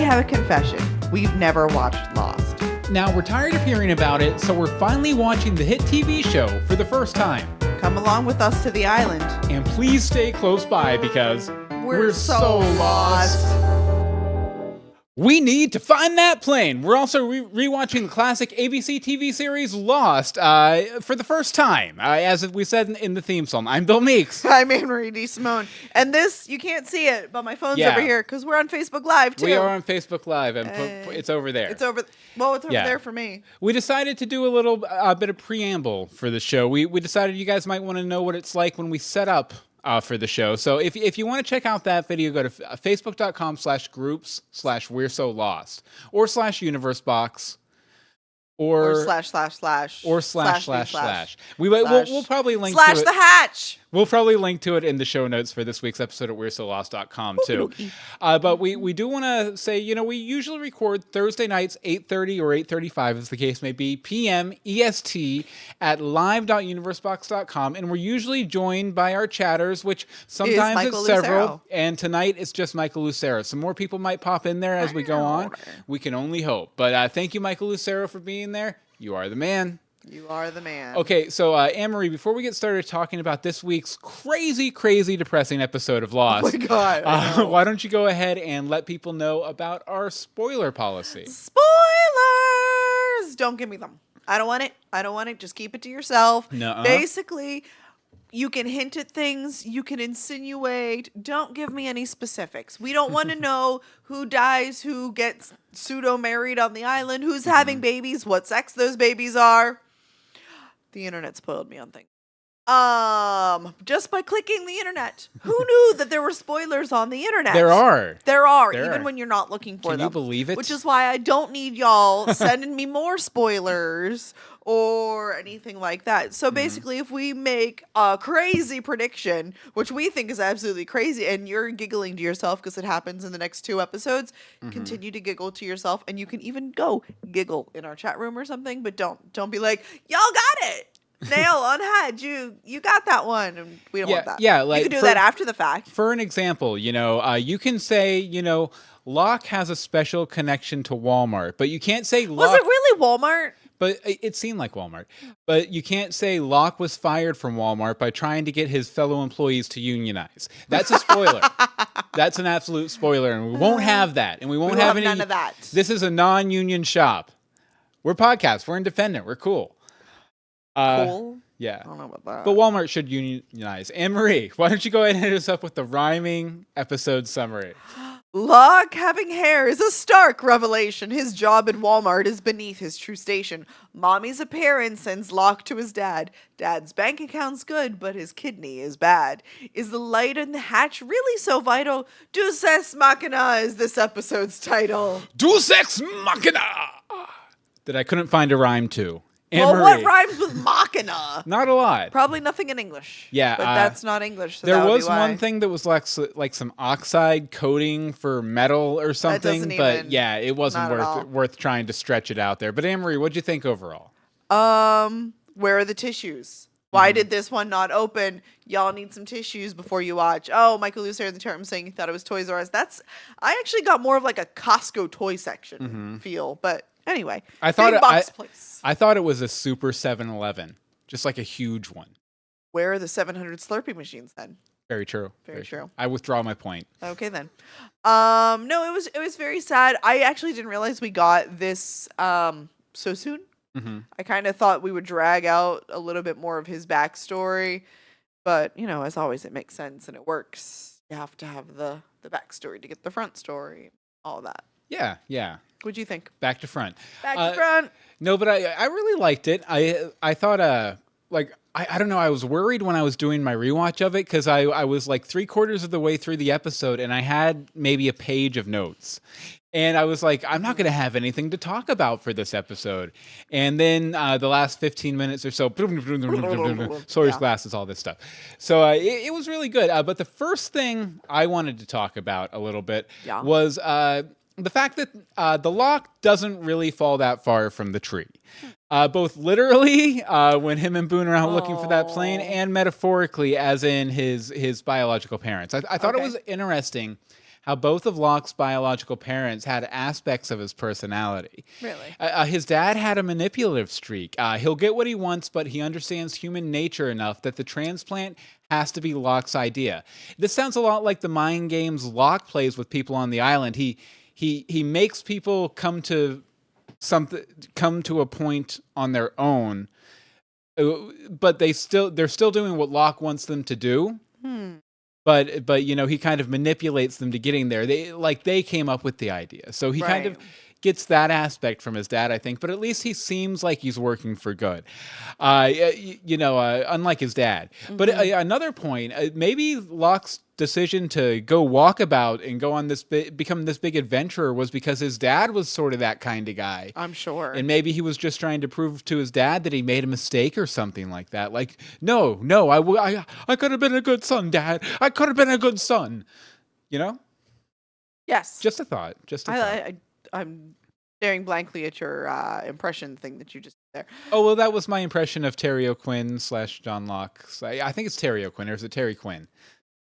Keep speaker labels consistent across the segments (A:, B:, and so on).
A: have a confession. We've never watched Lost.
B: Now, we're tired of hearing about it, so we're finally watching the hit TV show for the first time.
A: Come along with us to the island.
B: And please stay close by because
A: we're so lost.
B: We need to find that plane. We're also rewatching the classic ABC TV series Lost for the first time, as we said in the theme song. I'm Bill Meeks.
A: I'm Anne-Marie DeSimone. And this, you can't see it, but my phone's over here because we're on Facebook Live, too.
B: We are on Facebook Live, and it's over there.
A: It's over there for me.
B: We decided to do a little bit of preamble for the show. We decided you guys might want to know what it's like when we set up for the show. So if you want to check out that video, go to facebook.com/groups/we're so lost or /universebox or //. We'll probably link to it.
A: / the hatch.
B: We'll probably link to it in the show notes for this week's episode at we'resolost.com too. But we do want to say, we usually record Thursday nights 8:30 or 8:35, as the case may be, p.m. EST at live.universebox.com, and we're usually joined by our chatters, which sometimes it's several,
A: Lucero.
B: and tonight it's just Michael Lucero. Some more people might pop in there as we go on. We can only hope. But thank you, Michael Lucero, for being there. You are the man.
A: You are the man.
B: Okay, so Anne-Marie, before we get started talking about this week's crazy, crazy depressing episode of Lost,
A: oh my God,
B: why don't you go ahead and let people know about our spoiler policy?
A: Spoilers! Don't give me them. I don't want it. Just keep it to yourself.
B: Nuh-uh.
A: Basically, you can hint at things. You can insinuate. Don't give me any specifics. We don't want to know who dies, who gets pseudo-married on the island, who's having babies, what sex those babies are. The internet spoiled me on things. Just by clicking the internet. Who knew that there were spoilers on the internet?
B: There are,
A: even when you're not looking for them.
B: Can you believe it?
A: Which is why I don't need y'all sending me more spoilers or anything like that. So basically, if we make a crazy prediction, which we think is absolutely crazy, and you're giggling to yourself because it happens in the next 2 episodes, continue to giggle to yourself, and you can even go giggle in our chat room or something, but don't be like, y'all got it. Nail on head, you got that one, and we don't want that.
B: Yeah,
A: you can do that after the fact.
B: For an example, you can say, Locke has a special connection to Walmart, but you can't say Locke.
A: Was it really Walmart?
B: But it seemed like Walmart. But you can't say Locke was fired from Walmart by trying to get his fellow employees to unionize. That's a spoiler. That's an absolute spoiler, and we won't have that. And we won't have any.
A: None of that.
B: This is a non-union shop. We're podcasts. We're independent. We're cool.
A: Cool?
B: Yeah.
A: I don't know about that.
B: But Walmart should unionize. Anne-Marie, why don't you go ahead and hit us up with the rhyming episode summary?
A: Locke having hair is a stark revelation. His job at Walmart is beneath his true station. Mommy's appearance sends Locke to his dad. Dad's bank account's good, but his kidney is bad. Is the light in the hatch really so vital? Deus Ex Machina is this episode's title.
B: Deus Ex Machina! That I couldn't find a rhyme to.
A: Well, what rhymes with machina?
B: Not a lot.
A: Probably nothing in English.
B: Yeah.
A: But that's not English, so
B: there
A: that would
B: was
A: be why.
B: one thing that was like some oxide coating for metal or something, but yeah, it wasn't worth trying to stretch it out there. But Anne-Marie, what'd you think overall?
A: Where are the tissues? Why did this one not open? Y'all need some tissues before you watch. Oh, Michael Lucero in the chat room saying he thought it was Toys R Us. I actually got more of like a Costco toy section feel, but anyway,
B: I thought
A: big box place.
B: I thought it was a super 7-Eleven, just like a huge one.
A: Where are the 700 Slurpee machines then?
B: Very true.
A: Very true.
B: I withdraw my point.
A: Okay then. No, it was very sad. I actually didn't realize we got this so soon. I kind of thought we would drag out a little bit more of his backstory, but as always, it makes sense and it works. You have to have the backstory to get the front story, all that.
B: Yeah.
A: What'd you think?
B: Back to front.
A: Back to front.
B: No, but I really liked it. I thought I don't know. I was worried when I was doing my rewatch of it because I was like 3/4 of the way through the episode and I had maybe a page of notes. And I was like, I'm not going to have anything to talk about for this episode. And then the last 15 minutes or so, Sawyer's glasses, all this stuff. So it was really good. But the first thing I wanted to talk about a little bit was the fact that the Locke doesn't really fall that far from the tree. Both literally, when him and Boone are out looking for that plane, and metaphorically, as in his biological parents. I thought it was interesting how both of Locke's biological parents had aspects of his personality.
A: Really?
B: His dad had a manipulative streak. He'll get what he wants, but he understands human nature enough that the transplant has to be Locke's idea. This sounds a lot like the mind games Locke plays with people on the island. He makes people come to a point on their own, but they're still doing what Locke wants them to do. But he kind of manipulates them to getting there. They came up with the idea, so he kind of gets that aspect from his dad, I think. But at least he seems like he's working for good, unlike his dad. But another point, maybe Locke's decision to go walkabout and go on become this big adventurer was because his dad was sort of that kind of guy.
A: I'm sure.
B: And maybe he was just trying to prove to his dad that he made a mistake or something like that. Like, no, I could have been a good son, Dad. I could have been a good son.
A: Yes.
B: Just a thought.
A: I'm staring blankly at your impression thing that you just did there.
B: Oh, well, that was my impression of Terry O'Quinn / John Locke. I think it's Terry O'Quinn, or is it Terry Quinn?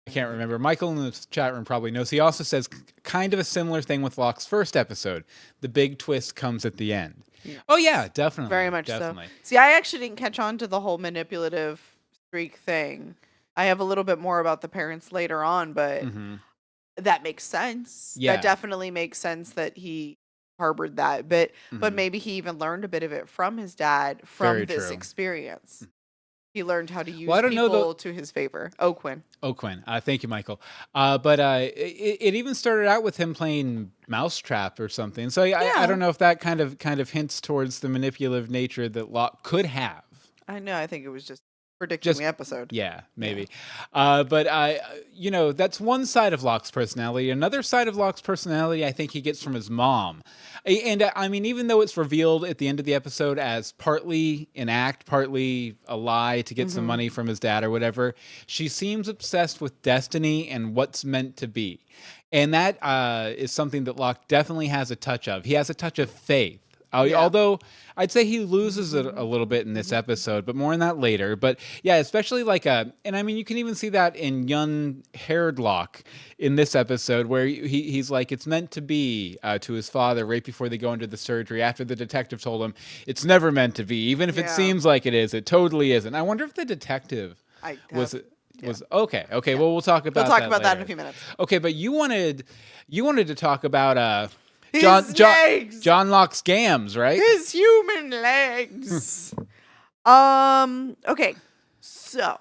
B: I can't remember. Michael in the chat room probably knows. He also says kind of a similar thing with Locke's first episode. The big twist comes at the end. Yes. Oh, yeah, definitely.
A: Very much
B: definitely.
A: so. See, I actually didn't catch on to the whole manipulative streak thing. I have a little bit more about the parents later on, but that makes sense.
B: Yeah.
A: That definitely makes sense that he harbored that. But maybe he even learned a bit of it from his dad from this experience. He learned how to use people to his favor. O'Quinn.
B: Thank you, Michael. But it even started out with him playing Mousetrap or something. So I don't know if that kind of hints towards the manipulative nature that Locke could have.
A: I know. I think it was just predicting the episode.
B: Yeah, maybe. Yeah. But that's one side of Locke's personality. Another side of Locke's personality, I think he gets from his mom. And I mean, even though it's revealed at the end of the episode as partly an act, partly a lie to get some money from his dad or whatever, she seems obsessed with destiny and what's meant to be. And that is something that Locke definitely has a touch of. He has a touch of faith. Although I'd say he loses it a little bit in this episode, but more on that later. But yeah, especially and I mean, you can even see that in young haired Locke in this episode where he's like, it's meant to be to his father right before they go into the surgery after the detective told him it's never meant to be. Even if it seems like it is, it totally isn't. I wonder if the detective was okay. Yeah. Well, we'll talk about that
A: in a few minutes.
B: Okay. But you wanted to talk about,
A: John
B: Locke's gams, right?
A: His human legs. Okay. So,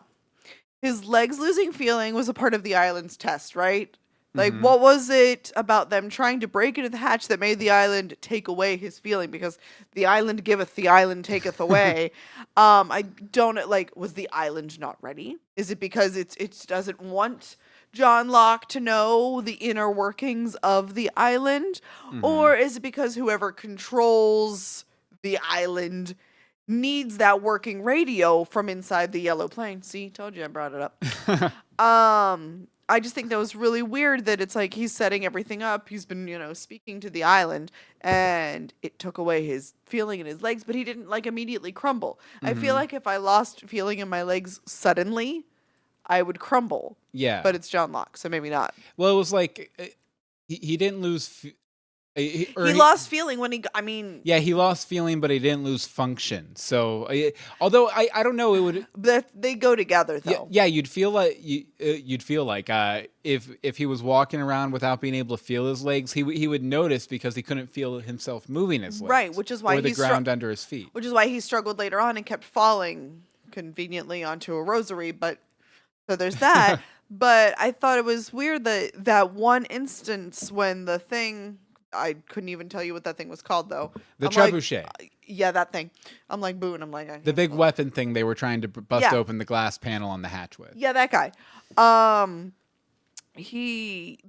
A: his legs losing feeling was a part of the island's test, right? Like, what was it about them trying to break into the hatch that made the island take away his feeling? Because the island giveth, the island taketh away. I don't, was the island not ready? Is it because it doesn't want John Locke to know the inner workings of the island? Or is it because whoever controls the island needs that working radio from inside the yellow plane? See, told you I brought it up. I just think that was really weird that it's like he's setting everything up. He's been, speaking to the island, and it took away his feeling in his legs, but he didn't immediately crumble. I feel like if I lost feeling in my legs suddenly, I would crumble.
B: Yeah.
A: But it's John Locke, so maybe not.
B: Well, it was like he didn't lose...
A: He lost feeling when
B: Yeah, he lost feeling, but he didn't lose function. So, although I don't know, it would...
A: But they go together, though.
B: Yeah, you'd feel like if he was walking around without being able to feel his legs, he would notice because he couldn't feel himself moving his legs.
A: Right, which is why
B: or the ground under his feet.
A: Which is why he struggled later on and kept falling conveniently onto a rosary, but... So there's that. But I thought it was weird that one instance when the thing... I couldn't even tell you what that thing was called, though.
B: The trebuchet.
A: Yeah, that thing. I'm like, boo, and I'm like...
B: The big weapon thing they were trying to bust open the glass panel on the hatch with.
A: Yeah, that guy.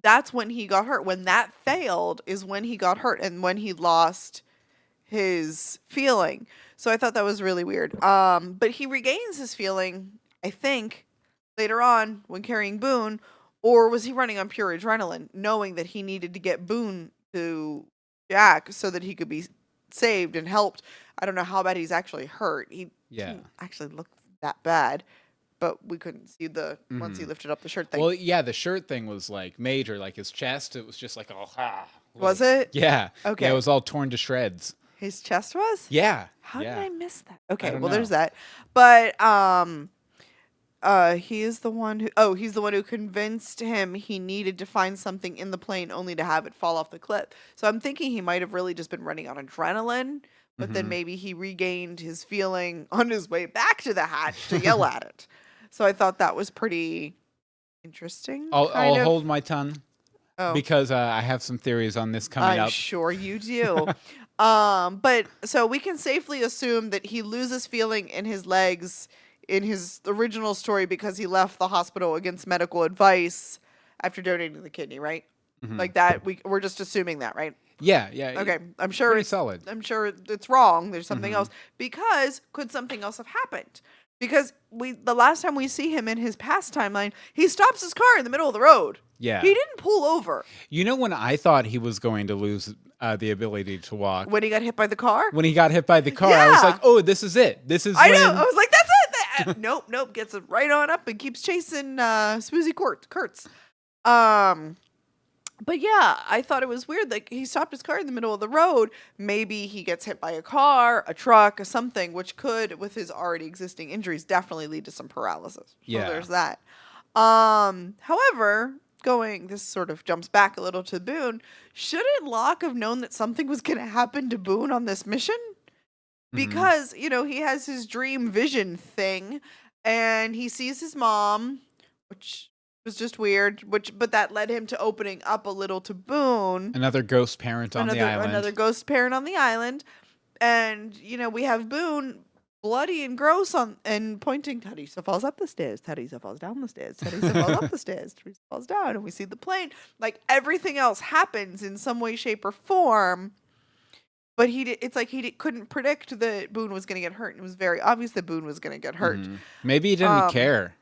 A: That's when he got hurt. When that failed is when he got hurt and when he lost his feeling. So I thought that was really weird. But he regains his feeling, I think, later on when carrying Boone, or was he running on pure adrenaline, knowing that he needed to get Boone to Jack so that he could be saved and helped? I don't know how bad he's actually hurt. He didn't actually look that bad. but we couldn't see the once he lifted up the shirt thing.
B: Well, yeah, the shirt thing was like major, like his chest. It was just like,
A: was it?
B: Yeah.
A: Okay.
B: Yeah, it was all torn to shreds.
A: His chest was?
B: Yeah.
A: How did I miss that?
B: I
A: Okay,
B: don't
A: well,
B: know.
A: there's that. But he is the one who he's the one who convinced him he needed to find something in the plane only to have it fall off the cliff. So I'm thinking he might have really just been running on adrenaline, but then maybe he regained his feeling on his way back to the hatch to yell at it. So I thought that was pretty interesting.
B: I'll hold my tongue because I have some theories on this coming up.
A: I'm sure you do. But so we can safely assume that he loses feeling in his legs in his original story because he left the hospital against medical advice after donating the kidney, right? Like that. We're just assuming that, right?
B: Yeah.
A: Okay, I'm sure
B: Pretty
A: it's
B: solid.
A: I'm sure it's wrong. There's something else because could something else have happened? Because the last time we see him in his past timeline, he stops his car in the middle of the road.
B: Yeah.
A: He didn't pull over.
B: You know when I thought he was going to lose the ability to walk?
A: When he got hit by the car?
B: When he got hit by the car, I was
A: Yeah.
B: like, oh, this is it. This is
A: I
B: when...
A: know. I was like, that's it. Nope. Gets it right on up and keeps chasing Smoozy Kurtz. But yeah, I thought it was weird. Like, he stopped his car in the middle of the road. Maybe he gets hit by a car, a truck, or something, which could, with his already existing injuries, definitely lead to some paralysis.
B: Yeah.
A: So there's that. However, this sort of jumps back a little to Boone. Shouldn't Locke have known that something was going to happen to Boone on this mission? Because, he has his dream vision thing, and he sees his mom, which was just weird, but that led him to opening up a little to Boone.
B: Another ghost parent on the island.
A: Another ghost parent on the island. And, we have Boone bloody and gross and pointing, Teresa falls up the stairs, Teresa falls down the stairs, Teresa falls up the stairs, Teresa falls down, and we see the plane. Like, everything else happens in some way, shape, or form. But it's like he couldn't predict that Boone was going to get hurt. And it was very obvious that Boone was going to get hurt.
B: Maybe he didn't care.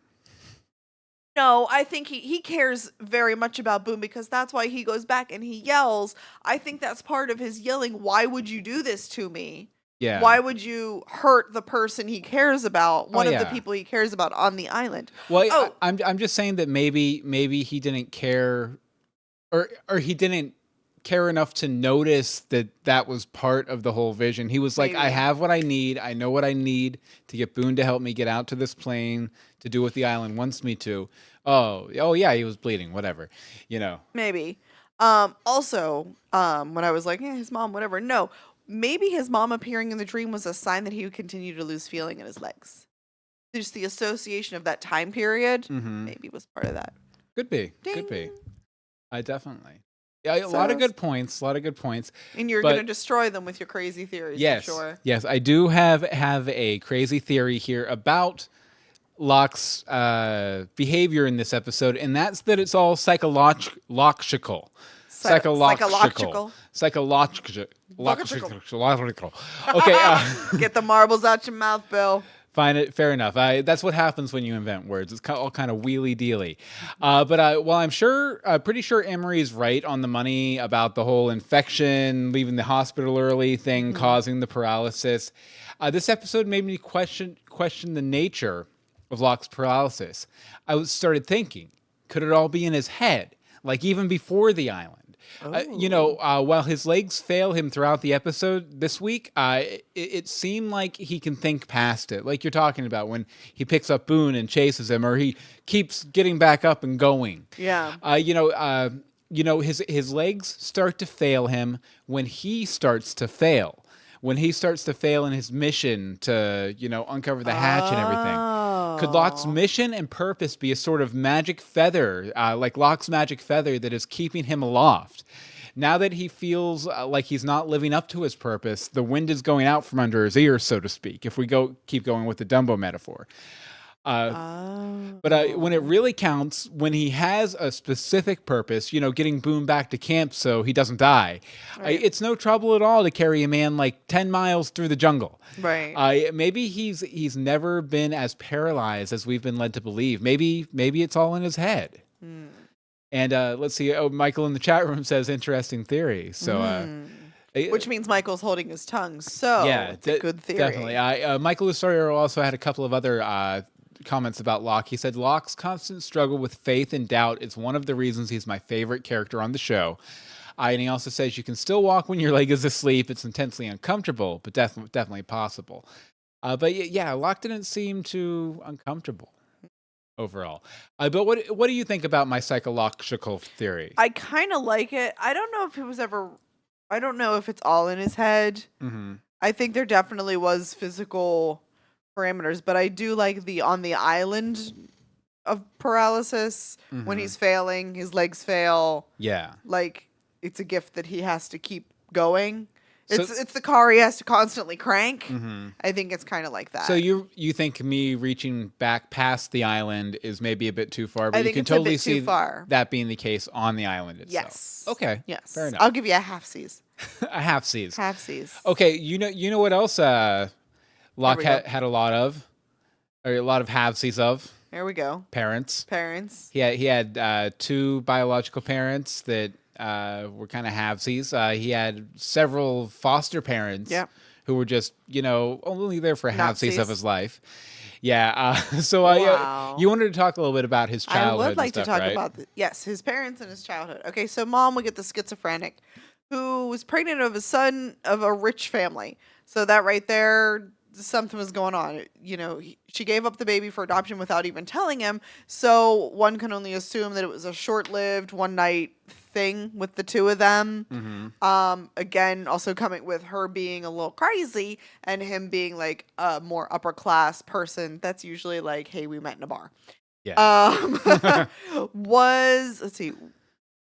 A: No, I think he cares very much about Boone because that's why he goes back and he yells. I think that's part of his yelling. Why would you do this to me?
B: Yeah.
A: Why would you hurt the person he cares about, one of the people he cares about on the island?
B: Well, I'm just saying that maybe he didn't care or he didn't care enough to notice that was part of the whole vision. He was like, I have what I need. I know what I need to get Boone to help me get out to this plane to do what the island wants me to. Oh yeah, he was bleeding, whatever,
A: Maybe. Also, when I was like, his mom, whatever. No, maybe his mom appearing in the dream was a sign that he would continue to lose feeling in his legs. Just the association of that time period maybe was part of that.
B: Could be.
A: Ding.
B: Could be. Definitely. Yeah, a lot of good points.
A: And you're going to destroy them with your crazy theories,
B: yes,
A: I'm sure.
B: Yes, I do have a crazy theory here about Locke's behavior in this episode, and that's that it's all psychological. Psychological. Okay.
A: Get the marbles out your mouth, Bill.
B: Fine, fair enough. That's what happens when you invent words. It's all kind of wheelie dealy. But while I'm pretty sure Emery's right on the money about the whole infection, leaving the hospital early thing, causing the paralysis. This episode made me question the nature of Locke's paralysis. I started thinking, could it all be in his head? Like even before the island? While his legs fail him throughout the episode this week, it seemed like he can think past it. Like you're talking about when he picks up Boone and chases him, or he keeps getting back up and going.
A: Yeah.
B: His legs start to fail him when he starts to fail. When he starts to fail in his mission to, uncover the hatch and everything. Could Locke's mission and purpose be a sort of magic feather, like Locke's magic feather that is keeping him aloft? Now that he feels like he's not living up to his purpose, the wind is going out from under his ears, so to speak, if we keep going with the Dumbo metaphor. But when it really counts, when he has a specific purpose, getting Boone back to camp so he doesn't die, it's no trouble at all to carry a man like 10 miles through the jungle.
A: Right.
B: Maybe he's never been as paralyzed as we've been led to believe. Maybe it's all in his head. And let's see. Oh, Michael in the chat room says interesting theory. So.
A: Which means Michael's holding his tongue. So yeah, it's a good theory.
B: Definitely. Michael Lusario also had a couple of other comments about Locke. He said, Locke's constant struggle with faith and doubt is one of the reasons he's my favorite character on the show. And he also says, you can still walk when your leg is asleep. It's intensely uncomfortable, but definitely possible. But yeah, Locke didn't seem too uncomfortable overall. But what do you think about my psychological theory?
A: I kind of like it. I don't know if it was ever. I don't know if it's all in his head.
B: Mm-hmm.
A: I think there definitely was physical parameters, but I do like the on the island of paralysis when he's failing, his legs fail.
B: Yeah.
A: Like it's a gift that he has to keep going.
B: So,
A: It's the car he has to constantly crank.
B: Mm-hmm.
A: I think it's kind of like that.
B: So you think me reaching back past the island is maybe a bit too far, but
A: I
B: you
A: think
B: can
A: it's a
B: totally
A: bit too
B: see
A: far.
B: that being the case on the island itself.
A: Yes.
B: Okay.
A: Yes.
B: Fair enough.
A: I'll give you a half C's.
B: A half C's.
A: Half C's.
B: Okay. You know what else Locke had a lot of, or a lot of half C's of?
A: There we go.
B: Parents.
A: Parents.
B: He had 2 biological parents that were kind of halvesies. He had several foster parents who were just, only there for halvesies of his life. Yeah. So you wanted to talk a little bit about his childhood.
A: I would like
B: and stuff,
A: to talk
B: right?
A: about his parents and his childhood. Okay, so mom would get the schizophrenic who was pregnant of a son of a rich family. So that right there, something was going on. She gave up the baby for adoption without even telling him. So one can only assume that it was a short-lived one-night thing with the two of them.
B: Mm-hmm.
A: Again, also coming with her being a little crazy and him being like a more upper-class person. That's usually like, hey, we met in a bar.
B: Yeah.
A: Let's see.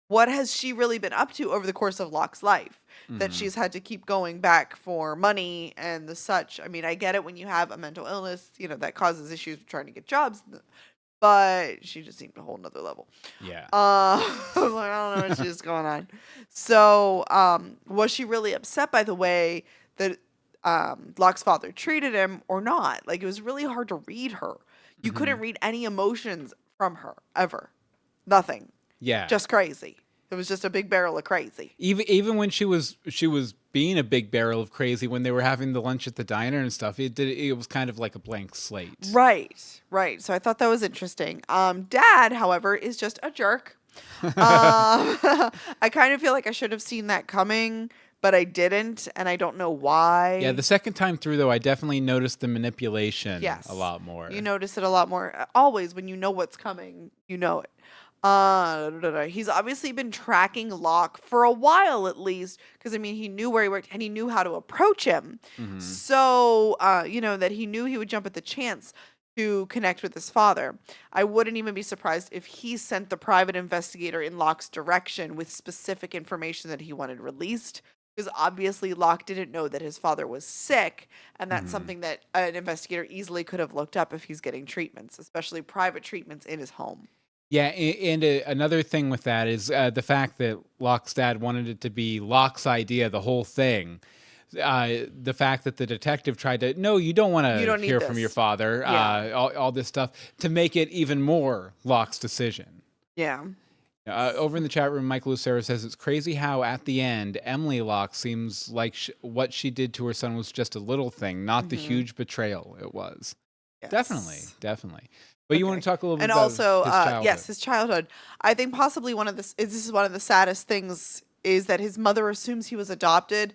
A: What has she really been up to over the course of Locke's life that
B: Mhm.
A: she's had to keep going back for money and the such? I mean, I get it when you have a mental illness, that causes issues with trying to get jobs, but she just seemed a whole nother level.
B: Yeah.
A: I'm like, I don't know what's just going on. So, was she really upset by the way that Locke's father treated him or not? Like, it was really hard to read her. You couldn't read any emotions from her, ever. Nothing.
B: Yeah.
A: Just crazy. It was just a big barrel of crazy.
B: Even when she was being a big barrel of crazy when they were having the lunch at the diner and stuff, it was kind of like a blank slate.
A: Right. So I thought that was interesting. Dad, however, is just a jerk. I kind of feel like I should have seen that coming, but I didn't, and I don't know why.
B: Yeah, the second time through though, I definitely noticed the manipulation
A: Yes.
B: a lot more.
A: You notice it a lot more. Always when you know what's coming, you know it. He's obviously been tracking Locke for a while at least, because I mean he knew where he worked and he knew how to approach him. So that he knew he would jump at the chance to connect with his father. I wouldn't even be surprised if he sent the private investigator in Locke's direction with specific information that he wanted released. Because obviously Locke didn't know that his father was sick, and that's something that an investigator easily could have looked up if he's getting treatments, especially private treatments in his home.
B: Yeah, and another thing with that is the fact that Locke's dad wanted it to be Locke's idea, the whole thing. The fact that the detective tried to, no, you don't want to hear from your father, all this stuff, to make it even more Locke's decision.
A: Yeah.
B: Over in the chat room, Mike Lucero says, it's crazy how at the end, Emily Locke seems like what she did to her son was just a little thing, not the huge betrayal it was.
A: Yes.
B: Definitely. But you want to talk a little bit
A: and
B: about
A: also,
B: his childhood.
A: yes, his childhood. I think possibly this is one of the saddest things is that his mother assumes he was adopted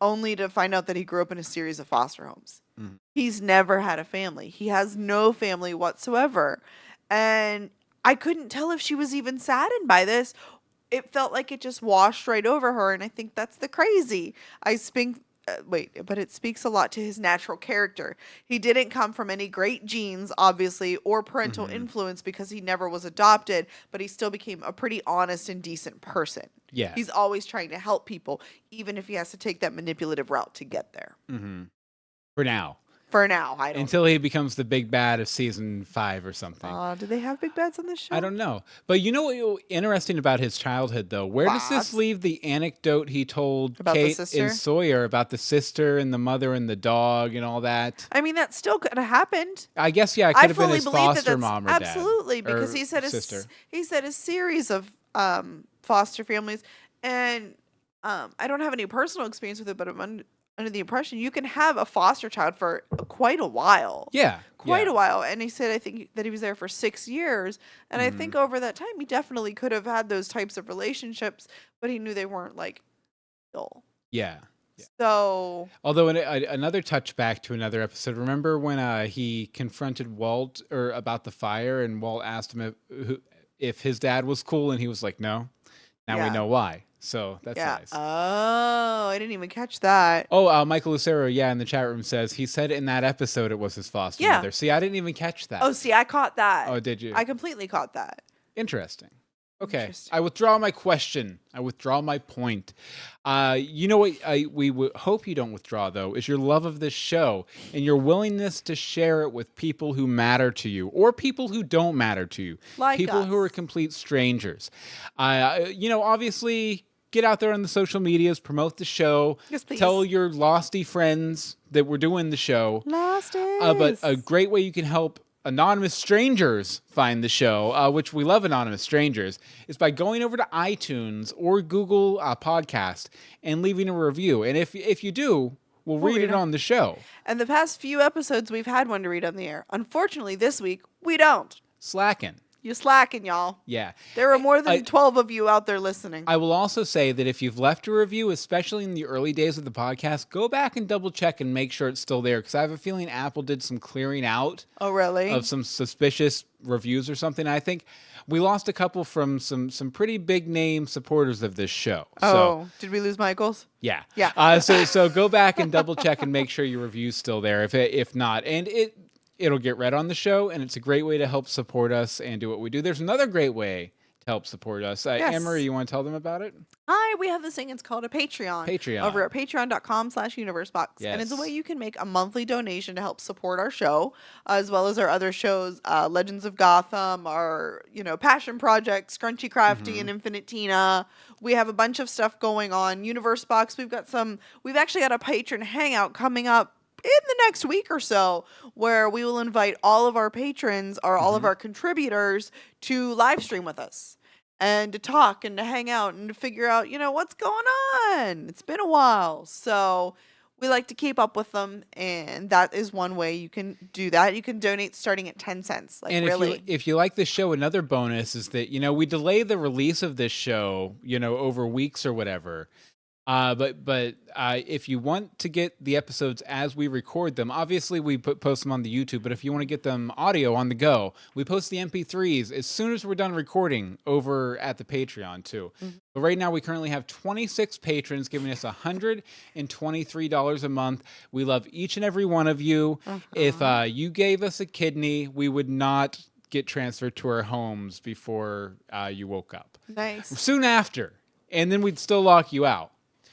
A: only to find out that he grew up in a series of foster homes. He's never had a family. He has no family whatsoever. And I couldn't tell if she was even saddened by this. It felt like it just washed right over her. And I think that's the crazy. But it speaks a lot to his natural character. He didn't come from any great genes, obviously, or parental influence because he never was adopted, but he still became a pretty honest and decent person.
B: Yeah.
A: He's always trying to help people, even if he has to take that manipulative route to get there.
B: For now.
A: For now, I don't
B: Until he becomes the big bad of season 5 or something.
A: Do they have big bads on this show?
B: I don't know. But you know what interesting about his childhood, though? Where does this leave the anecdote he told
A: About
B: Kate
A: the sister?
B: and Sawyer about the sister and the mother and the dog and all that?
A: I mean, that still could have happened.
B: I guess, yeah, it
A: I
B: could have been
A: fully
B: his
A: believe
B: foster mom or dad.
A: absolutely, because
B: or
A: he said
B: sister.
A: he said a series of foster families, and I don't have any personal experience with it, but I'm under the impression you can have a foster child for quite a while.
B: Yeah.
A: Quite
B: yeah.
A: a while. And he said, I think that he was there for 6 years. And I think over that time, he definitely could have had those types of relationships, but he knew they weren't like dull.
B: Yeah.
A: So,
B: Although another touchback to another episode. Remember when he confronted Walt or about the fire, and Walt asked him if his dad was cool, and he was like, "No." Now we
A: Yeah.
B: know why. So that's
A: yeah.
B: nice.
A: Oh, I didn't even catch that.
B: Oh, Michael Lucero, in the chat room says he said in that episode it was his foster
A: Yeah.
B: mother. See, I didn't even catch that.
A: Oh, see, I caught that.
B: Oh, did you?
A: I completely caught that.
B: Interesting. Okay,
A: Interesting.
B: I withdraw my question. I withdraw my point. You know what we hope you don't withdraw, though, is your love of this show and your willingness to share it with people who matter to you or people who don't matter to you.
A: Like
B: people
A: us.
B: who are complete strangers. Obviously, get out there on the social medias, promote the show.
A: Yes, please.
B: Tell your losty friends that we're doing the show.
A: Losties.
B: But a great way you can help anonymous strangers find the show, which we love anonymous strangers, is by going over to iTunes or Google Podcast and leaving a review. And if you do, we'll read it on the show.
A: And the past few episodes, we've had one to read on the air. Unfortunately, this week, we don't.
B: Slacking.
A: You slacking, y'all.
B: Yeah.
A: There are more than 12 of you out there listening.
B: I will also say that if you've left a review, especially in the early days of the podcast, go back and double check and make sure it's still there, because I have a feeling Apple did some clearing out
A: Oh, really?
B: of some suspicious reviews or something. I think we lost a couple from some pretty big name supporters of this show.
A: Oh, did we lose Michael's?
B: Yeah.
A: Yeah.
B: So go back and double check and make sure your review's still there. If not, and it'll get read on the show, and it's a great way to help support us and do what we do. There's another great way to help support us.
A: Yes.
B: Anne-Marie, you want to tell them about it?
A: Hi, we have this thing. It's called a Patreon.
B: Patreon.
A: Over at patreon.com/universebox.
B: Yes.
A: And it's a way you can make a monthly donation to help support our show, as well as our other shows, Legends of Gotham, our, Passion Project, Scrunchy Crafty, and Infinite Tina. We have a bunch of stuff going on. Universe Box, we've actually got a patron hangout coming up in the next week or so, where we will invite all of our patrons or all of our contributors to live stream with us and to talk and to hang out and to figure out, what's going on. It's been a while. So we like to keep up with them, and that is one way you can do that. You can donate starting at 10 cents. Like,
B: and
A: really.
B: if you like this show, another bonus is that, we delay the release of this show, over weeks or whatever. But if you want to get the episodes as we record them, obviously we post them on the YouTube, but if you want to get them audio on the go, we post the MP3s as soon as we're done recording over at the Patreon too. But right now we currently have 26 patrons giving us $123 a month. We love each and every one of you. If you gave us a kidney, we would not get transferred to our homes before you woke up.
A: Nice.
B: Soon after. And then we'd still lock you out.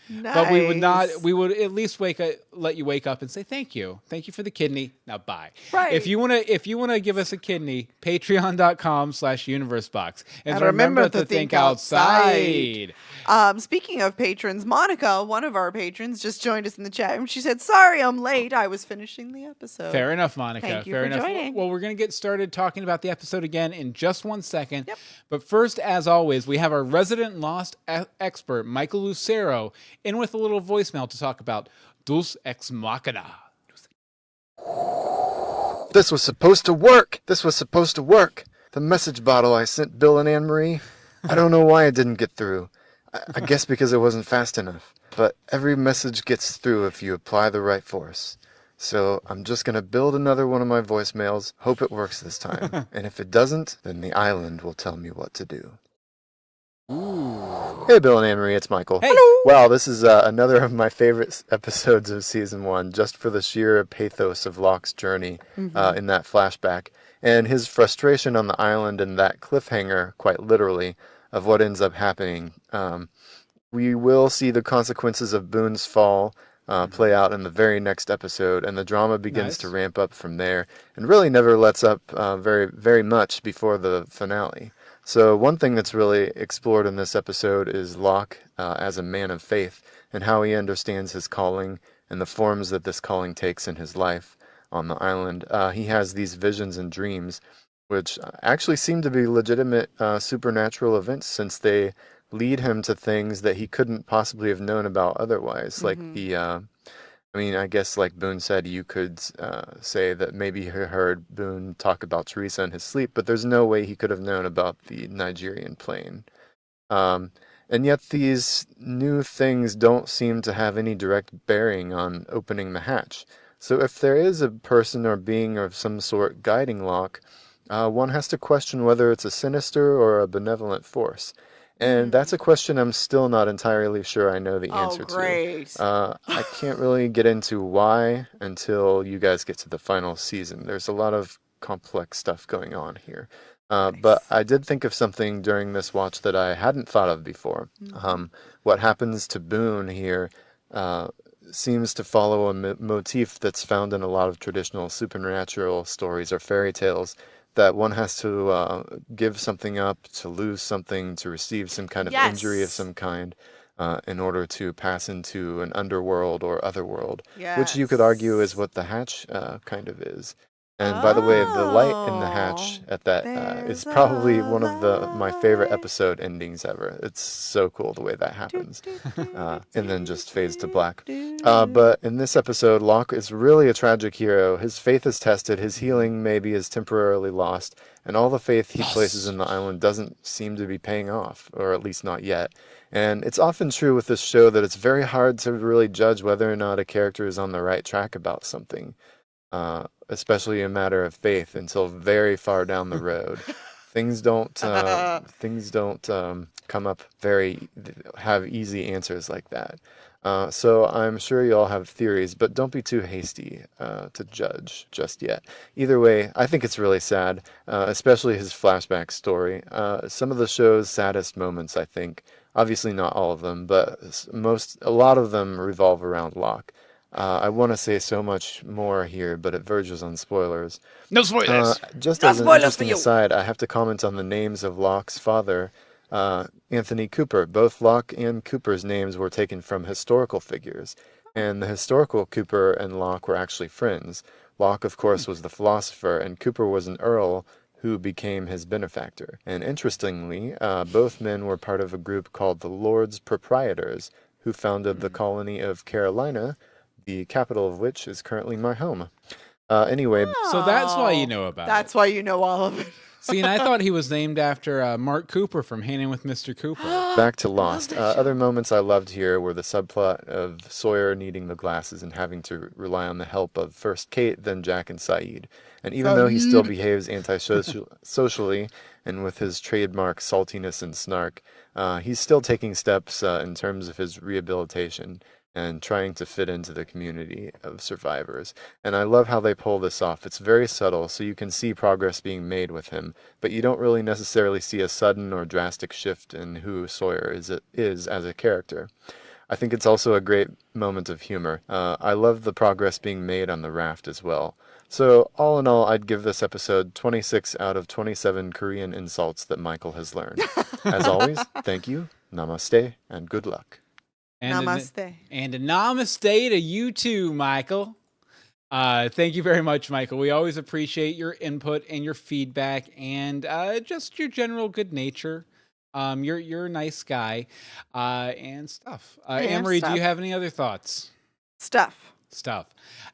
A: Nice.
B: But we would not. We would at least let you wake up and say thank you for the kidney. Now bye.
A: Right.
B: If you wanna give us a kidney, Patreon.com/universebox. And
A: remember
B: to think outside.
A: Speaking of patrons, Monica, one of our patrons, just joined us in the chat room. She said, "Sorry, I'm late. I was finishing the episode."
B: Fair enough, Monica.
A: Thank you
B: Fair
A: for
B: enough.
A: joining.
B: Well, we're gonna get started talking about the episode again in just 1 second.
A: Yep.
B: But first, as always, we have our resident lost expert, Michael Lucero, in with a little voicemail to talk about Ex Machina.
C: This was supposed to work. The message bottle I sent Bill and Anne-Marie, I don't know why it didn't get through. I guess because it wasn't fast enough. But every message gets through if you apply the right force. So I'm just going to build another one of my voicemails, hope it works this time. And if it doesn't, then the island will tell me what to do.
B: Ooh.
C: Hey, Bill and Anne-Marie, it's Michael.
B: Hey.
A: Hello.
C: Wow, this is another of my favorite episodes of Season 1, just for the sheer pathos of Locke's journey in that flashback, and his frustration on the island and that cliffhanger, quite literally, of what ends up happening. We will see the consequences of Boone's fall play out in the very next episode, and the drama begins to ramp up from there, and really never lets up very, very much before the finale. So one thing that's really explored in this episode is Locke as a man of faith and how he understands his calling and the forms that this calling takes in his life on the island. He has these visions and dreams, which actually seem to be legitimate supernatural events, since they lead him to things that he couldn't possibly have known about otherwise, like the I mean, I guess like Boone said, you could say that maybe he heard Boone talk about Teresa in his sleep, but there's no way he could have known about the Nigerian plane. Um, and yet these new things don't seem to have any direct bearing on opening the hatch. So if there is a person or being of some sort guiding Locke, one has to question whether it's a sinister or a benevolent force. And that's a question I'm still not entirely sure I know the
A: Oh,
C: answer to.
A: great.
C: I can't really get into why until you guys get to the final season. There's a lot of complex stuff going on here. But
A: Nice.
C: I did think of something during this watch that I hadn't thought of before. What happens to Boone here uh, seems to follow a motif that's found in a lot of traditional supernatural stories or fairy tales, that one has to give something up, to lose something, to receive some kind of injury of
A: Yes.
C: some kind, in order to pass into an underworld or otherworld, which you could argue is
A: Yes.
C: what the hatch kind of is. And by the way, the light in the hatch
A: Oh,
C: at that is
A: there's
C: probably
A: a
C: one of my favorite
A: light.
C: episode endings ever. It's so cool the way that
A: Do,
C: happens,
A: do, do,
C: and then
A: do,
C: just fades to
A: do,
C: black.
A: do.
C: But in this episode, Locke is really a tragic hero. His faith is tested, his healing maybe is temporarily lost, and all the faith he places in the island doesn't seem to be paying off, or at least not yet. And it's often true with this show that it's very hard to really judge whether or not a character is on the right track about something, especially a matter of faith, until very far down the road. Things don't come up have easy answers like that. So I'm sure you all have theories, but don't be too hasty to judge just yet. Either way, I think it's really sad, especially his flashback story. Some of the show's saddest moments, I think, obviously not all of them, but a lot of them revolve around Locke. I want to say so much more here, but it verges on spoilers.
B: No spoilers.
C: Just
A: No
C: as an
A: spoilers for
C: interesting
A: you.
C: aside, I have to comment on the names of Locke's father, Anthony Cooper. Both Locke and Cooper's names were taken from historical figures, and the historical Cooper and Locke were actually friends. Locke, of course, was the philosopher, and Cooper was an earl who became his benefactor. And interestingly, both men were part of a group called the Lords Proprietors, who founded the colony of Carolina, the capital of which is currently my home. Anyway,
B: So that's why you
A: Oh,
B: know about
A: that's
B: it.
A: why you know all of it.
B: See, and I thought he was named after Mark Cooper from Hanging with Mr. Cooper.
C: back to
A: I love
C: Lost.
A: that show.
C: Other moments I loved here were the subplot of Sawyer needing the glasses and having to rely on the help of first Kate, then Jack and Saeed. And even though he still behaves antisocially and with his trademark saltiness and snark, he's still taking steps in terms of his rehabilitation and trying to fit into the community of survivors. And I love how they pull this off. It's very subtle, so you can see progress being made with him, but you don't really necessarily see a sudden or drastic shift in who Sawyer is as a character. I think it's also a great moment of humor. I love the progress being made on the raft as well. So, all in all, I'd give this episode 26 out of 27 Korean insults that Michael has learned. As always, thank you, namaste, and good luck.
A: Namaste.
B: And a namaste to you too, Michael. Thank you very much, Michael. We always appreciate your input and your feedback and just your general good nature. You're a nice guy and stuff. Anne-Marie, do you have any other thoughts?
A: Stuff.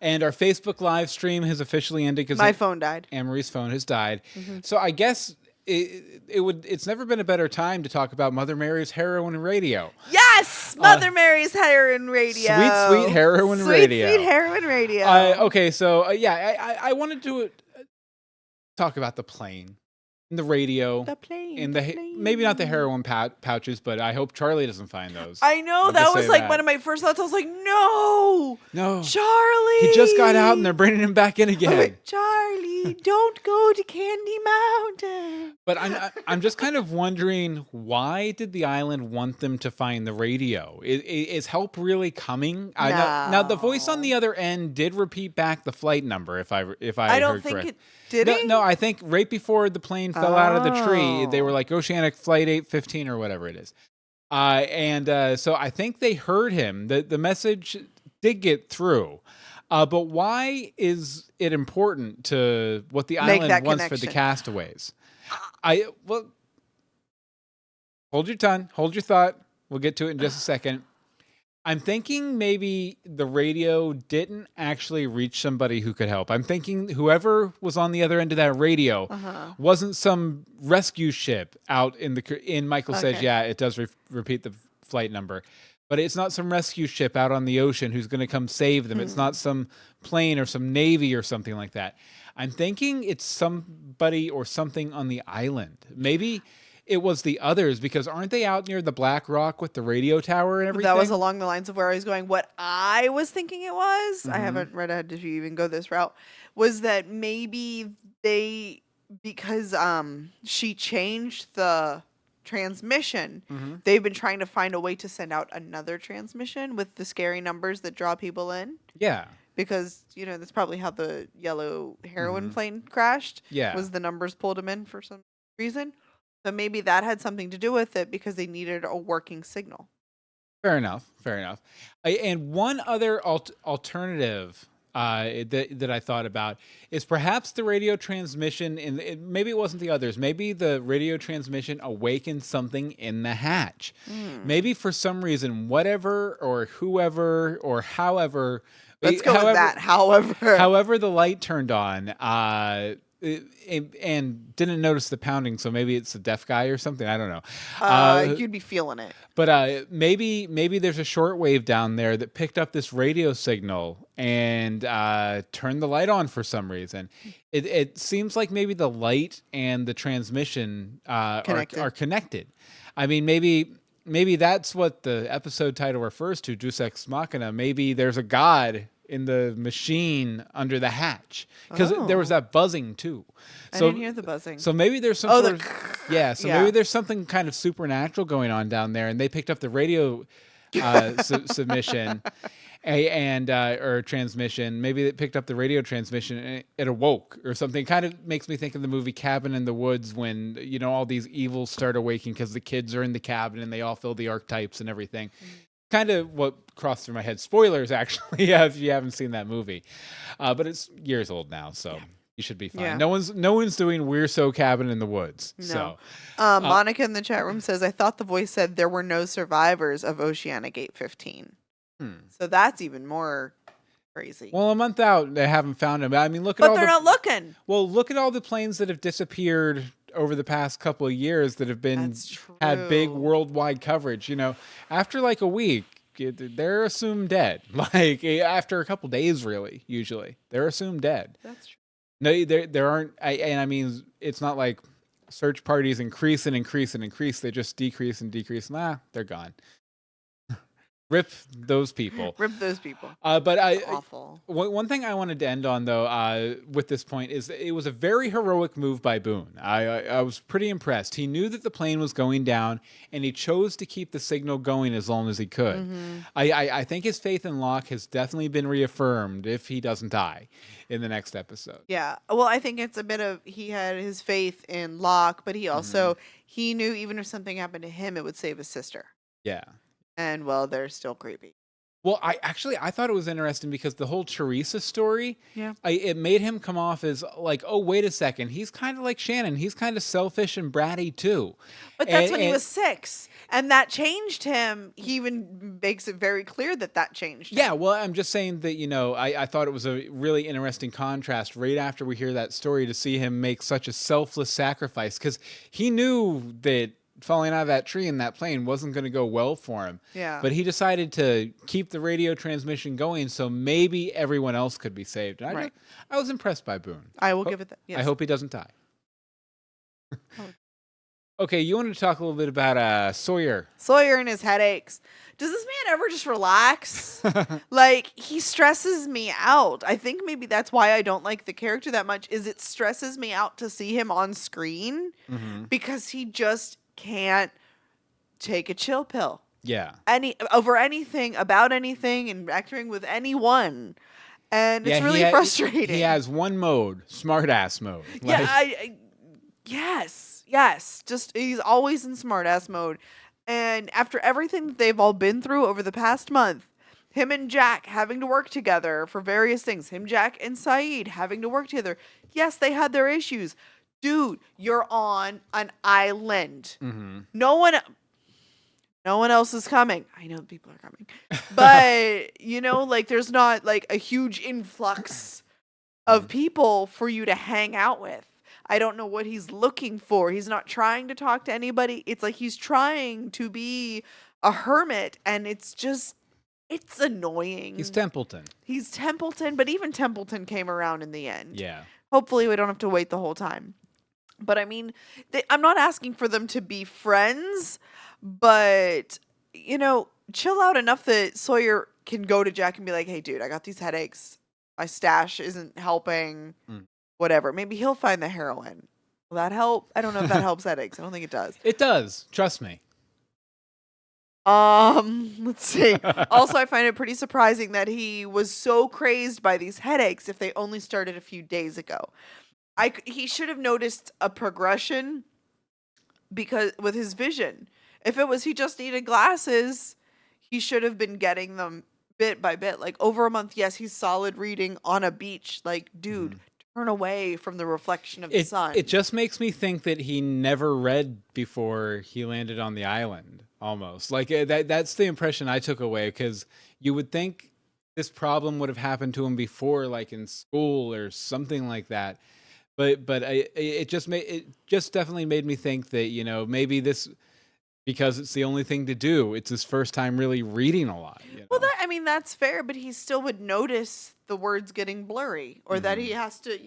B: And our Facebook live stream has officially ended because
A: My phone died.
B: Anne-Marie's phone has died. So I guess it's never been a better time to talk about Mother Mary's Heroin Radio.
A: Yes, Mother Mary's Heroin Radio.
B: Sweet heroin radio.
A: Sweet heroin radio.
B: Okay, so I wanted to talk about the plane, and the radio,
A: The plane.
B: and
A: the plane.
B: maybe not the heroin pouches, but I hope Charlie doesn't find those.
A: I know
B: I'll
A: that
B: just
A: was
B: say
A: like
B: that.
A: one of my first thoughts. I was like, no, Charlie.
B: He just got out, and they're bringing him back in again.
A: Charlie, don't go to Candy Mountain.
B: But I'm just kind of wondering, why did the island want them to find the radio? Is help really coming? Now the voice on the other end did repeat back the flight number. If I
A: I don't
B: heard
A: think
B: correct.
A: it did.
B: No, I think right before the plane fell out of the tree, they were like Oceanic Flight 815 or whatever it is. So I think they heard him. The message did get through. But why is it important to what the
A: Make
B: island
A: that
B: wants for the
A: connection.
B: castaways? Hold your tongue, hold your thought. We'll get to it in just a second. I'm thinking maybe the radio didn't actually reach somebody who could help. I'm thinking whoever was on the other end of that radio wasn't some rescue ship out in Michael says,
A: Okay.
B: yeah, it does repeat the flight number. But it's not some rescue ship out on the ocean who's going to come save them. It's not some plane or some navy or something like that. I'm thinking it's somebody or something on the island. Maybe it was the others, because aren't they out near the Black Rock with the radio tower and everything?
A: That was along the lines of where I was going. What I was thinking it was, I haven't read ahead to even go this route, was that maybe because she changed the transmission, they've been trying to find a way to send out another transmission with the scary numbers that draw people in.
B: Yeah.
A: Because, that's probably how the yellow heroin plane crashed.
B: Yeah.
A: Was the numbers pulled them in for some reason. So maybe that had something to do with it because they needed a working signal.
B: Fair enough. And one other alternative that I thought about is perhaps the radio transmission, maybe it wasn't the others. Maybe the radio transmission awakened something in the hatch. Maybe for some reason, whatever or whoever or however.
A: Let's go with that.
B: However the light turned on, and didn't notice the pounding, so maybe it's a deaf guy or something. I don't know.
A: You'd be feeling it.
B: But maybe there's a shortwave down there that picked up this radio signal and turned the light on for some reason. It seems like maybe the light and the transmission are connected. I mean, maybe that's what the episode title refers to, Deus Ex Machina. Maybe there's a god in the machine under the hatch, because there was that buzzing too.
A: I didn't hear the buzzing.
B: So maybe there's some maybe there's something kind of supernatural going on down there, and they picked up the radio submission or transmission. Maybe they picked up the radio transmission and it awoke or something. Kind of makes me think of the movie Cabin in the Woods, when all these evils start awaking because the kids are in the cabin and they all fill the archetypes and everything. Kind of what crossed through my head. Spoilers, actually, if you haven't seen that movie, but it's years old now, so you should be fine.
A: Yeah.
B: No one's doing We're So Cabin in the Woods.
A: No.
B: So,
A: Monica in the chat room says, I thought the voice said there were no survivors of Oceanic 815. So that's even more crazy.
B: Well, a month out, they haven't found him. I mean, look at
A: but they're not looking.
B: Well, look at all the planes that have disappeared over the past couple of years that have been had big worldwide coverage. After like a week, they're assumed dead. Like after a couple days, really, usually they're assumed dead.
A: That's true.
B: No, there aren't. I mean, it's not like search parties increase and increase and increase. They just decrease and decrease. They're gone. Rip those people. But
A: awful.
B: One thing I wanted to end on, though, with this point is it was a very heroic move by Boone. I was pretty impressed. He knew that the plane was going down, and he chose to keep the signal going as long as he could. I think his faith in Locke has definitely been reaffirmed if he doesn't die in the next episode.
A: Yeah. Well, I think it's a bit of he had his faith in Locke, but he also he knew even if something happened to him, it would save his sister.
B: Yeah.
A: And, well, they're still creepy.
B: Well, I thought it was interesting because the whole Teresa story, it made him come off as like, oh, wait a second. He's kind of like Shannon. He's kind of selfish and bratty, too.
A: But that's when he was 6. And that changed him. He even makes it very clear that changed him.
B: Yeah, well, I'm just saying that, I thought it was a really interesting contrast right after we hear that story to see him make such a selfless sacrifice, because he knew that falling out of that tree in that plane wasn't going to go well for him.
A: Yeah.
B: But he decided to keep the radio transmission going so maybe everyone else could be saved. And I was impressed by Boone.
A: I will give it that. Yes.
B: I hope he doesn't die. Okay, you wanted to talk a little bit about Sawyer.
A: Sawyer and his headaches. Does this man ever just relax? Like, he stresses me out. I think maybe that's why I don't like the character that much, is it stresses me out to see him on screen because he just can't take a chill pill.
B: Yeah.
A: Over anything, about anything, and interacting with anyone. And it's really frustrating.
B: He has one mode, smart-ass mode.
A: Yes. Just, he's always in smart-ass mode. And after everything that they've all been through over the past month, him and Jack having to work together for various things, Jack and Saeed having to work together. Yes, they had their issues. Dude, you're on an island. No one No one else is coming. I know people are coming. But, like there's not like a huge influx of people for you to hang out with. I don't know what he's looking for. He's not trying to talk to anybody. It's like he's trying to be a hermit, and it's annoying.
B: He's Templeton.
A: He's Templeton, but even Templeton came around in the end.
B: Yeah.
A: Hopefully we don't have to wait the whole time. But I mean, I'm not asking for them to be friends, but, chill out enough that Sawyer can go to Jack and be like, hey, dude, I got these headaches. My stash isn't helping. Whatever. Maybe he'll find the heroin. Will that help? I don't know if that helps headaches. I don't think it does.
B: It does. Trust me.
A: Let's see. Also, I find it pretty surprising that he was so crazed by these headaches if they only started a few days ago. He should have noticed a progression because with his vision. If it was he just needed glasses, he should have been getting them bit by bit. Like over a month, yes, he's solid reading on a beach. Like, dude, turn away from the reflection of the sun.
B: It just makes me think that he never read before he landed on the island, almost. Like, that's the impression I took away, because you would think this problem would have happened to him before, like in school or something like that. But it just definitely made me think that, maybe this, because it's the only thing to do, it's his first time really reading a lot.
A: Well, that's fair, but he still would notice the words getting blurry, or that he has to,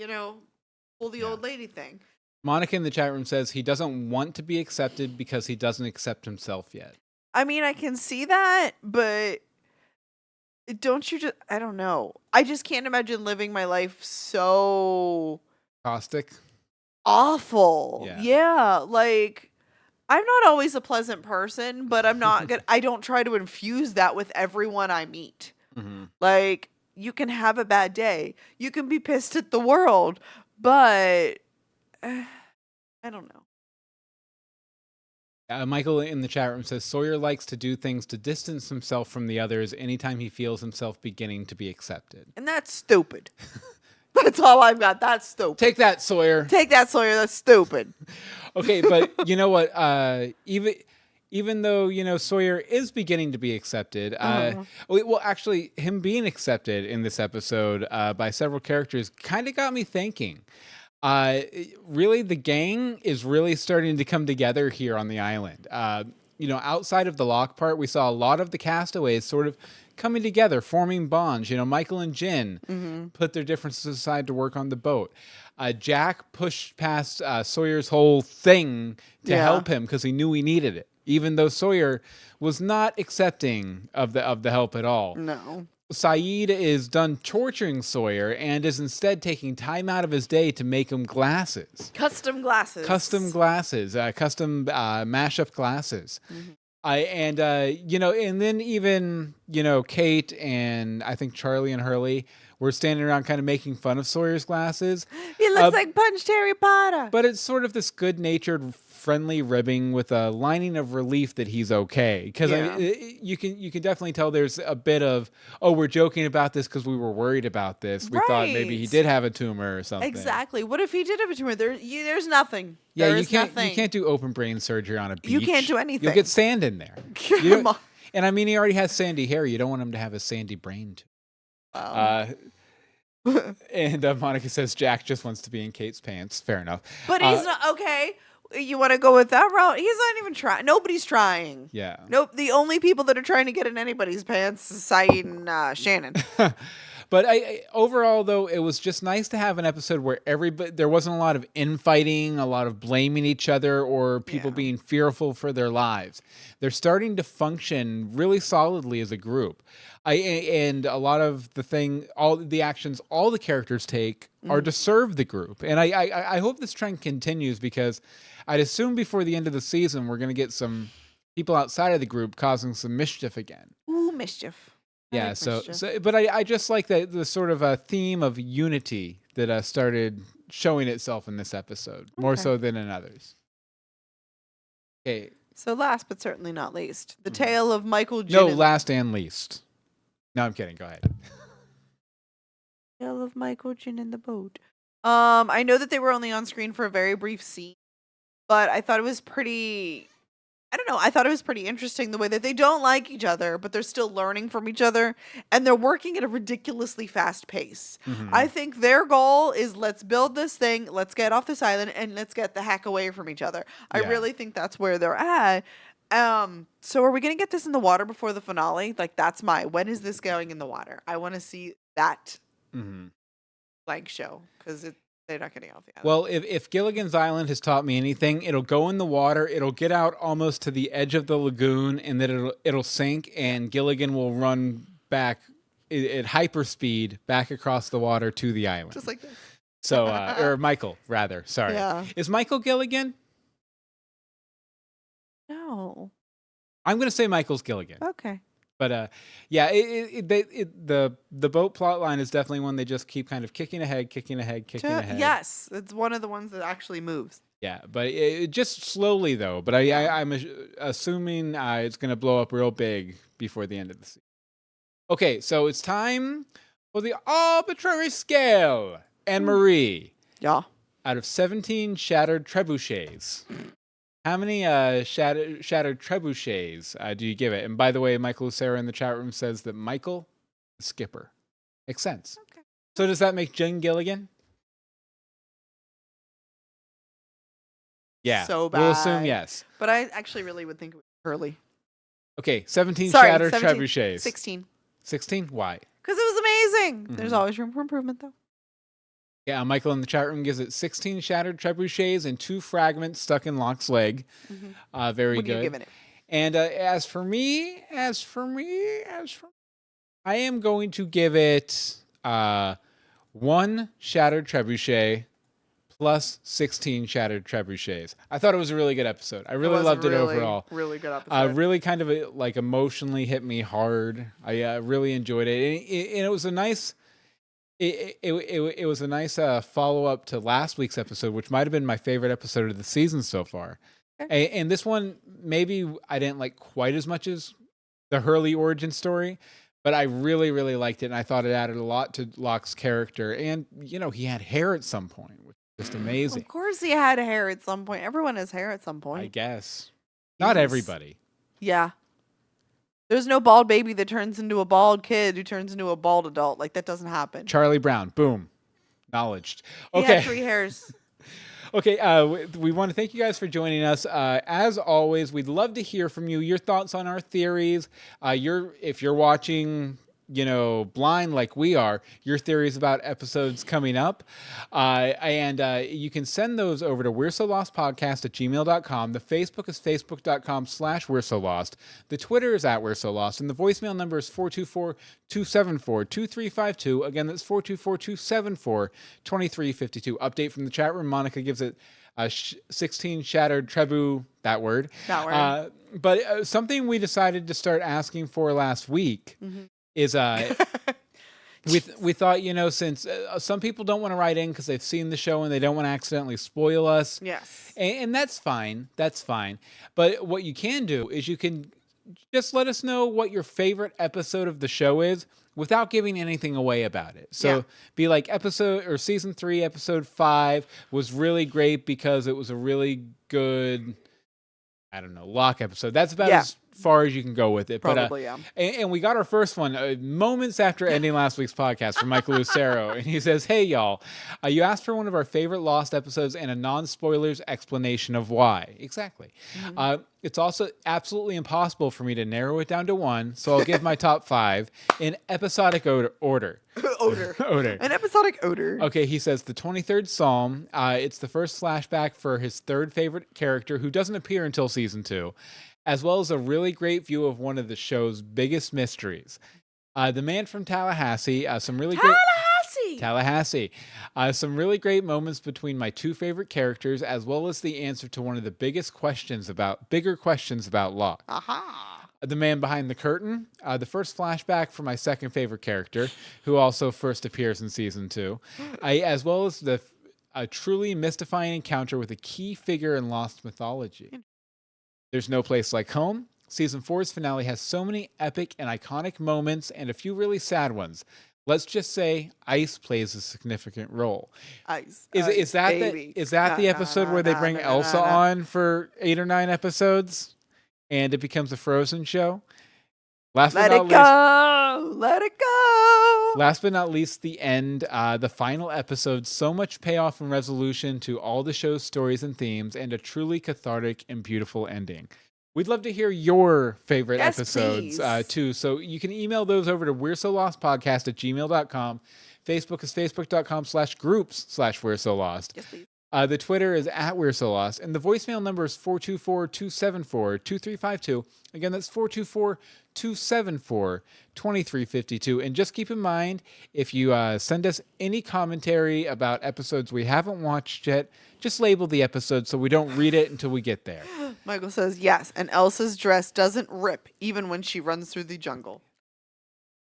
A: pull the old lady thing.
B: Monica in the chat room says he doesn't want to be accepted because he doesn't accept himself yet.
A: I mean, I can see that, but don't you just, I don't know. I just can't imagine living my life so
B: caustic,
A: awful. Yeah, like I'm not always a pleasant person, but I'm not good. I don't try to infuse that with everyone I meet. Like, you can have a bad day. You can be pissed at the world, but I don't know.
B: Michael in the chat room says Sawyer likes to do things to distance himself from the others anytime he feels himself beginning to be accepted.
A: And that's stupid. That's all I've got. That's stupid.
B: Take that, Sawyer.
A: Take that, Sawyer. That's stupid.
B: Okay, but you know what? Even though, Sawyer is beginning to be accepted, well, actually, him being accepted in this episode by several characters kind of got me thinking. Really, the gang is really starting to come together here on the island. Outside of the Locke part, we saw a lot of the castaways sort of coming together, forming bonds. Michael and Jin put their differences aside to work on the boat. Jack pushed past Sawyer's whole thing to help him because he knew he needed it, even though Sawyer was not accepting of the help at all.
A: No.
B: Saeed is done torturing Sawyer and is instead taking time out of his day to make him glasses.
A: Custom glasses.
B: Custom mashup glasses. And then even, Kate and I think Charlie and Hurley were standing around kind of making fun of Sawyer's glasses.
A: He looks like Punched Harry Potter.
B: But it's sort of this good-natured, friendly ribbing with a lining of relief that he's okay. Because you can definitely tell there's a bit of, we're joking about this because we were worried about this. We thought maybe he did have a tumor or something.
A: Exactly. What if he did have a tumor? There's nothing.
B: Yeah,
A: there
B: you can't do open brain surgery on a beach.
A: You can't do anything.
B: You'll get sand in there. And I mean, he already has sandy hair. You don't want him to have a sandy brain too.
A: Wow.
B: And Monica says Jack just wants to be in Kate's pants. Fair enough.
A: But he's not okay. You want to go with that route? He's not even trying. Nobody's trying.
B: Yeah.
A: Nope. The only people that are trying to get in anybody's pants is Saeed and Shannon.
B: But overall, though, it was just nice to have an episode where there wasn't a lot of infighting, a lot of blaming each other, or people being fearful for their lives. They're starting to function really solidly as a group. And a lot of all the actions all the characters take are to serve the group. And I hope this trend continues, because I'd assume before the end of the season, we're going to get some people outside of the group causing some mischief again.
A: Ooh, mischief.
B: Yeah, but I just like the sort of a theme of unity that started showing itself in this episode, more so than in others. Okay.
A: So last but certainly not least, the tale of Michael Jin.
B: No, last and least. No, I'm kidding. Go ahead.
A: Tale of Michael Jin in the boat. I know that they were only on screen for a very brief scene, but I thought it was pretty I don't know. I thought it was pretty interesting the way that they don't like each other, but they're still learning from each other and they're working at a ridiculously fast pace. I think their goal is let's build this thing, let's get off this island, and let's get the heck away from each other. I
B: Yeah.
A: really think that's where they're at. So are we gonna get this in the water before the finale? Like that's when is this going in the water? I want to see that blank show because they're not getting off the island.
B: Well, if Gilligan's Island has taught me anything, it'll go in the water, it'll get out almost to the edge of the lagoon, and then it'll sink, and Gilligan will run back at hyperspeed back across the water to the island.
A: Just like this.
B: So, or Michael, rather. Sorry.
A: Yeah.
B: Is Michael Gilligan?
A: No.
B: I'm going to say Michael's Gilligan.
A: Okay.
B: But yeah, the boat plot line is definitely one they just keep kind of kicking ahead.
A: Yes, it's one of the ones that actually moves.
B: Yeah, but it just slowly though. But I'm assuming it's going to blow up real big before the end of the season. Okay, so it's time for the arbitrary scale. Anne-Marie,
A: Yeah.
B: out of 17 shattered trebuchets, how many shattered trebuchets do you give it? And by the way, Michael Lucero in the chat room says that Michael is skipper. Makes sense.
A: Okay.
B: So does that make Jen Gilligan? Yeah.
A: So bad.
B: We'll assume yes.
A: But I actually really would think it was Curly.
B: Okay, 17
A: Sorry,
B: shattered
A: 17,
B: trebuchets.
A: 16.
B: 16? Why?
A: Because it was amazing.
B: Mhm.
A: There's always room for improvement, though.
B: Yeah, Michael in the chat room gives it 16 shattered trebuchets and 2 fragments stuck in Locke's leg. Very
A: What
B: good.
A: are you giving it?
B: And as for me, I am going to give it 1 shattered trebuchet plus 16 shattered trebuchets. I thought it was a really good episode. I really loved it overall.
A: Really good episode.
B: Really kind of like emotionally hit me hard. I really enjoyed it. And it was a nice... It was a nice follow up to last week's episode, which might have been my favorite episode of the season so far.
A: Okay.
B: And this one, maybe I didn't like quite as much as the Hurley origin story, but I really, really liked it. And I thought it added a lot to Locke's character. And, you know, he had hair at some point, which was just amazing.
A: Of course he had hair at some point. Everyone has hair at some point.
B: I guess. Not
A: Yes.
B: everybody.
A: Yeah. There's no bald baby that turns into a bald kid who turns into a bald adult. Like, that doesn't happen.
B: Charlie Brown. Boom. Knowledged.
A: He
B: Okay.
A: had 3 hairs.
B: Okay, we want to thank you guys for joining us. As always, we'd love to hear from you, your thoughts on our theories. If you're watching, blind like we are, your theories about episodes coming up. And you can send those over to We're So Lost Podcast at gmail.com. The Facebook is facebook.com/We're So Lost. The Twitter is @We're So Lost. And the voicemail number is 424-274-2352. Again, that's 424-274-2352. Update from the chat room. Monica gives it 16 shattered trebu, that word.
A: That word.
B: But something we decided to start asking for last week is we thought, since some people don't want to write in because they've seen the show and they don't want to accidentally spoil us.
A: Yes.
B: And that's fine. That's fine. But what you can do is you can just let us know what your favorite episode of the show is without giving anything away about it. So be like season 3, episode 5 was really great because it was a really good, Locke episode. That's about as far as you can go with it.
A: Probably,
B: yeah. And we got our first one moments after ending last week's podcast from Michael Lucero. And he says, "Hey, y'all, you asked for one of our favorite Lost episodes and a non-spoilers explanation of why." Exactly. It's also absolutely impossible for me to narrow it down to one, so I'll give my top 5 in episodic order. Odor.
A: An episodic odor.
B: Okay, he says the 23rd Psalm. It's the first flashback for his 3rd favorite character who doesn't appear until season 2. As well as a really great view of one of the show's biggest mysteries. The Man from Tallahassee, some really great some really great moments between my 2 favorite characters, as well as the answer to one of the bigger questions about Locke.
A: Aha.
B: The Man Behind the Curtain, the first flashback for my 2nd favorite character, who also first appears in season 2, as well as a truly mystifying encounter with a key figure in Lost mythology. There's No Place Like Home. Season 4's finale has so many epic and iconic moments and a few really sad ones. Let's just say Ice plays a significant role.
A: Ice.
B: Is that the episode where they bring Elsa on for 8 or 9 episodes? and it becomes a Frozen show. Last
A: Let
B: but
A: it
B: not least,
A: go. Let it go.
B: last but not least, the end, the final episode. So much payoff and resolution to all the show's stories and themes, and a truly cathartic and beautiful ending. We'd love to hear your favorite
A: Yes,
B: episodes
A: please.
B: too. So you can email those over to we're so lost podcast at gmail.com. Facebook is facebook.com/groups/we're so lost.
A: Yes, please.
B: The Twitter is at We're So Lost, and the voicemail number is 424-274-2352. Again, that's 424-274-2352. And just keep in mind, if you send us any commentary about episodes we haven't watched yet, just label the episode so we don't read it until we get there.
A: Michael says yes, and Elsa's dress doesn't rip even when she runs through the jungle.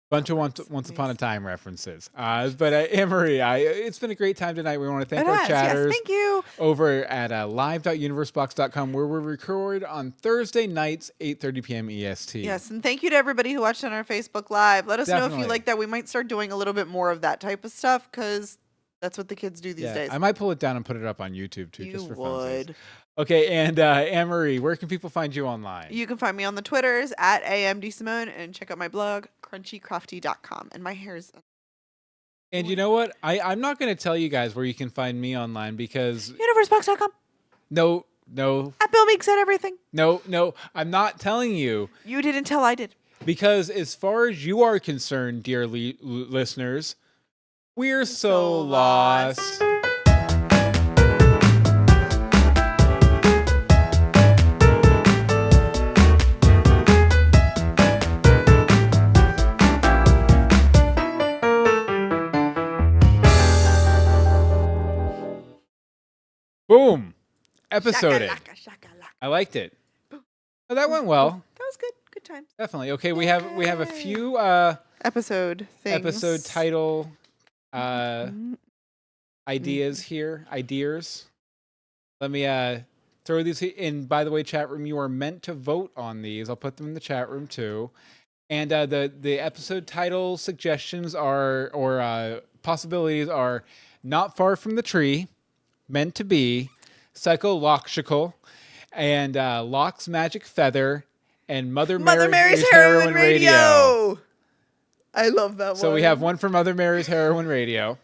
B: Bunch of Once Upon a Time references. But Anne-Marie, it's been a great time tonight. We want to thank our chatters.
A: Yes, thank you.
B: Over at live.universebox.com, where we record on Thursday nights, 8:30 p.m. EST.
A: Yes, and thank you to everybody who watched on our Facebook Live. Let us know if
B: Definitely.
A: you like that. We might start doing a little bit more of that type of stuff because that's what the kids do these days.
B: I might pull it down and put it up on YouTube too,
A: You
B: just for
A: would.
B: funsies. Okay, and Anne-Marie, where can people find you online?
A: You can find me on the Twitters at DeSimone and check out my blog, crunchycrafty.com. And my hair's...
B: And you know what? I'm not going to tell you guys where you can find me online because...
A: Universebox.com.
B: No.
A: At Bill Meeks said everything.
B: No, I'm not telling you.
A: You didn't tell I did.
B: Because as far as you are concerned, dear listeners, we're so lost. Boom. Episode it.
A: Shakalaka.
B: I liked it. Oh, that went well.
A: That was good. Good time.
B: Definitely. Okay, we have a few
A: Episode things.
B: episode title ideas here. Ideas. Let me throw these in. By the way, chat room, you are meant to vote on these. I'll put them in the chat room too. And the episode title suggestions or possibilities are Not Far from the Tree, Meant to Be, PsychoLockgical, and Locke's Magic Feather, and Mother Mary's Heroin Radio.
A: I love that one.
B: So we have one for Mother Mary's Heroin Radio.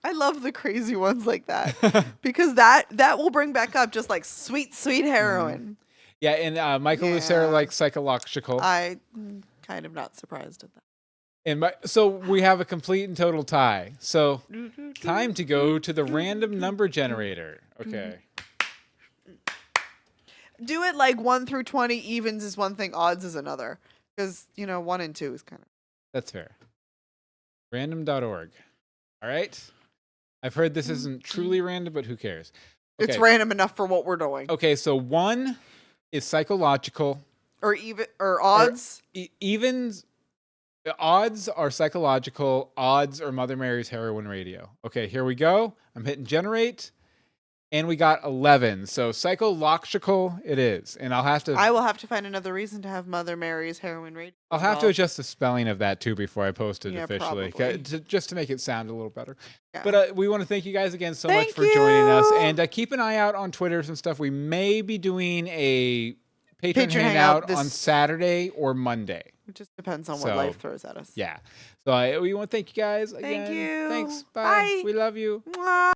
A: I love the crazy ones like that because that will bring back up just like sweet heroin.
B: Yeah, and Michael Lucero likes PsychoLockgical.
A: I'm kind of not surprised at that.
B: And so we have a complete and total tie. So time to go to the random number generator. Okay.
A: Do it like 1 through 20. Evens is one thing, odds is another. Because, 1 and 2 is kind of...
B: That's fair. Random.org. All right. I've heard this isn't truly random, but who cares? Okay.
A: It's random enough for what we're doing.
B: Okay, so 1 is psychological.
A: Or even or odds.
B: Evens. The odds are psychological. Odds are Mother Mary's Heroin Radio. Okay, here we go. I'm hitting generate. And we got 11. So PsychoLockgical it is. And
A: I will have to find another reason to have Mother Mary's Heroin Radio.
B: I'll have to adjust the spelling of that too before I post it officially.
A: Probably.
B: Just to make it sound a little better.
A: Yeah.
B: But we want to thank you guys again so much for joining us. And keep an eye out on Twitters and stuff. We may be doing a Patreon hangout on Saturday or Monday.
A: It just depends on what life throws at us.
B: Yeah. So we want to thank you guys again.
A: Thank you.
B: Thanks. Bye.
A: Bye.
B: We love you.
A: Mwah.